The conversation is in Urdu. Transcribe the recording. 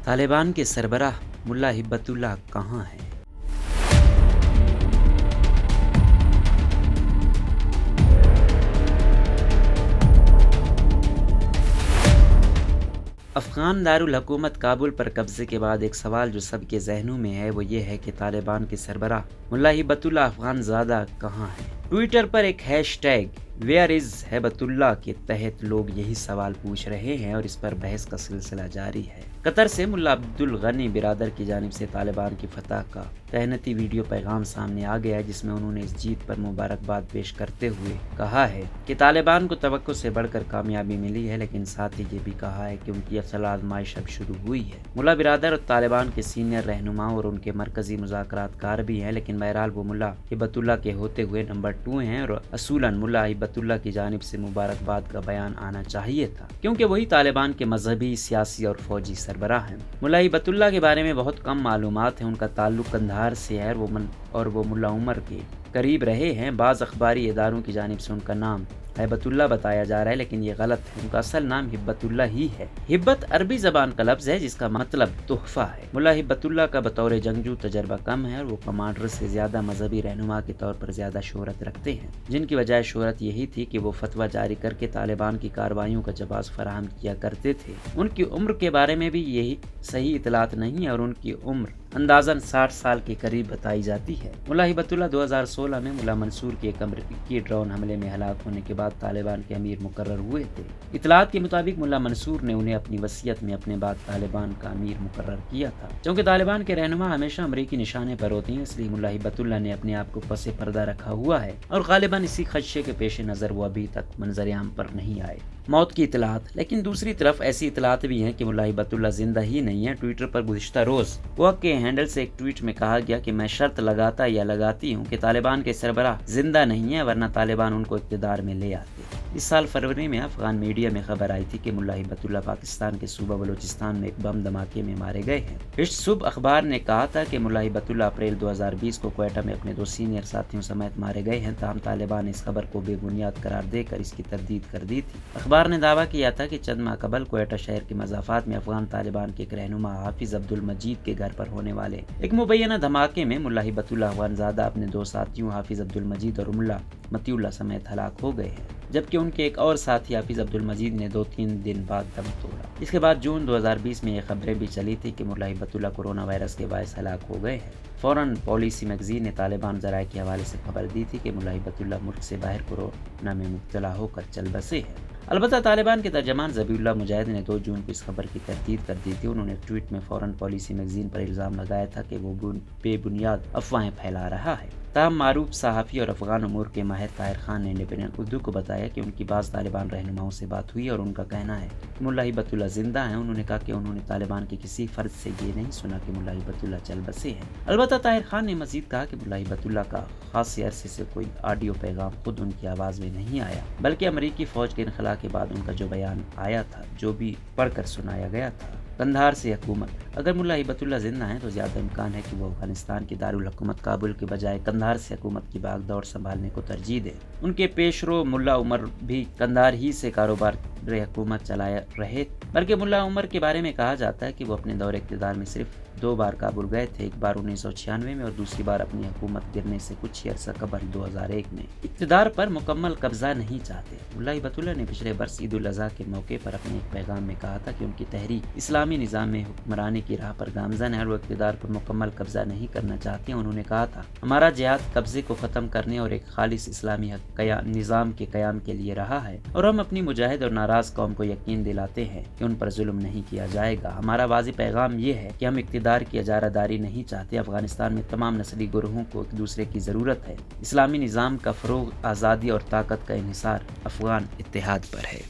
طالبان کے سربراہ ملا ہبت اللہ کہاں ہیں؟ افغان دارالحکومت کابل پر قبضے کے بعد ایک سوال جو سب کے ذہنوں میں ہے وہ یہ ہے کہ طالبان کے سربراہ ملا ہبت اللہ افغان زادہ کہاں ہیں؟ ٹویٹر پر ایک ہیش ٹیگ ویئر از ہبت اللہ کے تحت لوگ یہی سوال پوچھ رہے ہیں اور اس پر بحث کا سلسلہ جاری ہے۔ قطر سے ملا عبد الغنی برادر کی جانب سے طالبان کی فتح کا تہنیتی ویڈیو پیغام سامنے آ گیا ہے، جس میں انہوں نے اس جیت پر مبارکباد پیش کرتے ہوئے کہا ہے کہ طالبان کو توقع سے بڑھ کر کامیابی ملی ہے، لیکن ساتھ ہی یہ بھی کہا ہے کہ ان کی اصل آزمائش اب شروع ہوئی ہے۔ ملا برادر اور طالبان کے سینئر رہنماؤں اور ان کے مرکزی مذاکرات کار بھی ہیں، لیکن بہرحال وہ ملا ہبت اللہ کے ہوتے ہوئے نمبر 2 ہیں اور اصولاً ملا ہبت اللہ کی جانب سے مبارکباد کا بیان آنا چاہیے تھا، کیونکہ وہی طالبان کے مذہبی، سیاسی اور فوجی سربراہ ہیں۔ ملا ہبت اللہ کے بارے میں بہت کم معلومات ہیں۔ ان کا تعلق قندھار سے ہے اور وہ ملا عمر کے قریب رہے ہیں۔ بعض اخباری اداروں کی جانب سے ان کا نام ہبت اللہ بتایا جا رہا ہے، لیکن یہ غلط ہے۔ ان کا اصل نام ہبت اللہ ہی ہے۔ ہبت عربی زبان کا لفظ ہے جس کا مطلب تحفہ ہے۔ ملا ہبت اللہ کا بطور جنگجو تجربہ کم ہے اور وہ کمانڈر سے زیادہ مذہبی رہنما کے طور پر زیادہ شہرت رکھتے ہیں، جن کی وجہ شہرت یہی تھی کہ وہ فتویٰ جاری کر کے طالبان کی کارروائیوں کا جواز فراہم کیا کرتے تھے۔ ان کی عمر کے بارے میں بھی یہی صحیح اطلاعات نہیں ہے اور ان کی عمر اندازاً 60 سال کے قریب بتائی جاتی ہے۔ ملا ہبت اللہ 2016 میں ملا منصور کے ایک امریکی ڈرون حملے میں ہلاک ہونے کے بعد طالبان کے امیر مقرر ہوئے تھے۔ اطلاعات کے مطابق ملا منصور نے انہیں اپنی وصیت میں اپنے بعد طالبان کا امیر مقرر کیا تھا۔ چونکہ طالبان کے رہنما ہمیشہ امریکی نشانے پر ہوتے ہیں، اس لیے ملا ہبت اللہ نے اپنے آپ کو پس پردہ رکھا ہوا ہے اور غالباً اسی خدشے کے پیش نظر وہ ابھی تک منظر عام پر نہیں آئے۔ موت کی اطلاعات، لیکن دوسری طرف ایسی اطلاعات بھی ہیں کہ ملا ہبت اللہ زندہ ہی نہیں ہے۔ ٹویٹر پر گزشتہ روز وہ کے ہینڈل سے ایک ٹویٹ میں کہا گیا کہ میں شرط لگاتا یا لگاتی ہوں کہ طالبان کے سربراہ زندہ نہیں ہیں، ورنہ طالبان ان کو اقتدار میں لے آتے۔ اس سال فروری میں افغان میڈیا میں خبر آئی تھی کہ ملا ہبت اللہ پاکستان کے صوبہ بلوچستان میں ایک بم دھماکے میں مارے گئے ہیں۔ اس صبح اخبار نے کہا تھا کہ ملا ہبت اللہ اپریل 2020 کو کوئٹہ میں اپنے 2 سینئر ساتھیوں سمیت مارے گئے ہیں، تاہم طالبان نے اس خبر کو بے بنیاد قرار دے کر اس کی تردید کر دی تھی۔ اخبار نے دعویٰ کیا تھا کہ چند ماہ قبل کوئٹہ شہر کے مضافات میں افغان طالبان کے ایک رہنما حافظ عبد المجید کے گھر پر ہونے والے ایک مبینہ دھماکے میں ملا ہبت اللہ افغان زادہ اپنے 2 ساتھیوں حافظ عبد المجید اور ملا متی اللہ سمیت ہلاک ہو گئے ہیں، جبکہ ان کے ایک اور ساتھی حافظ عبد المجید نے 2-3 دن بعد دم توڑا۔ اس کے بعد جون 2020 میں یہ خبریں بھی چلی تھی کہ ملا ہبت اللہ کورونا وائرس کے باعث ہلاک ہو گئے ہیں۔ فوراً پالیسی میگزین نے طالبان ذرائع کے حوالے سے خبر دی تھی کہ ملا ہبت اللہ ملک سے باہر کورونا میں مبتلا ہو کر چل بسے ہیں۔ البتہ طالبان کے ترجمان ذبیح اللہ مجاہد نے 2 جون کو اس خبر کی تردید کر دی تھی۔ انہوں نے ٹویٹ میں فوراً پالیسی میگزین پر الزام لگایا تھا کہ وہ بے بنیاد افواہیں پھیلا رہا ہے۔ تاہم معروف صحافی اور افغان امور کے ماہر طاہر خان نے انڈیپینڈنٹ اردو کو بتایا کہ ان کی بعض طالبان رہنماؤں سے بات ہوئی اور ان کا کہنا ہے کہ ملا ہبت اللہ زندہ ہیں۔ انہوں نے کہا کہ انہوں نے طالبان کے کسی فرد سے یہ نہیں سنا کہ ملا ہبت اللہ چل بسے ہیں۔ البتہ طاہر خان نے مزید کہا کہ ملا ہبت اللہ کا خاصے عرصے سے کوئی آڈیو پیغام خود ان کی آواز میں نہیں آیا، بلکہ امریکی فوج کے انخلاء کے بعد ان کا جو بیان آیا تھا جو بھی پڑھ کر سنایا گیا تھا۔ قندھار سے حکومت، اگر ملا ہبت اللہ زندہ ہیں تو زیادہ امکان ہے کہ وہ افغانستان کی دارالحکومت کابل کے بجائے قندھار سے حکومت کی باغ دور سنبھالنے کو ترجیح دیں۔ ان کے پیشرو ملا عمر بھی قندھار ہی سے کاروبار حکومت چلائے رہے، بلکہ ملا عمر کے بارے میں کہا جاتا ہے کہ وہ اپنے دور اقتدار میں صرف 2 بار کابل گئے تھے، ایک بار 1996 میں اور دوسری بار اپنی حکومت گرنے سے کچھ ہی عرصہ قبل 2001 میں۔ اقتدار پر مکمل قبضہ نہیں چاہتے۔ ملا ہبت اللہ نے پچھلے برس عید الاضحیٰ کے موقع پر اپنے ایک پیغام میں کہا تھا کہ ان کی تحریک اسلامی نظام میں حکمرانی کی راہ پر گامزن ہے اور وہ اقتدار پر مکمل قبضہ نہیں کرنا چاہتے ہیں۔ انہوں نے کہا تھا، ہمارا جہاد قبضے کو ختم کرنے اور ایک خالص اسلامی نظام کے قیام کے لیے رہا ہے، اور ہم اپنی مجاہد اور ناراض قوم کو یقین دلاتے ہیں کہ ان پر ظلم نہیں کیا جائے گا۔ ہمارا واضح پیغام یہ ہے کہ ہم اقتدار کی اجارہ داری نہیں چاہتے۔ افغانستان میں تمام نسلی گروہوں کو ایک دوسرے کی ضرورت ہے۔ اسلامی نظام کا فروغ، آزادی اور طاقت کا انحصار افغان اتحاد پر ہے۔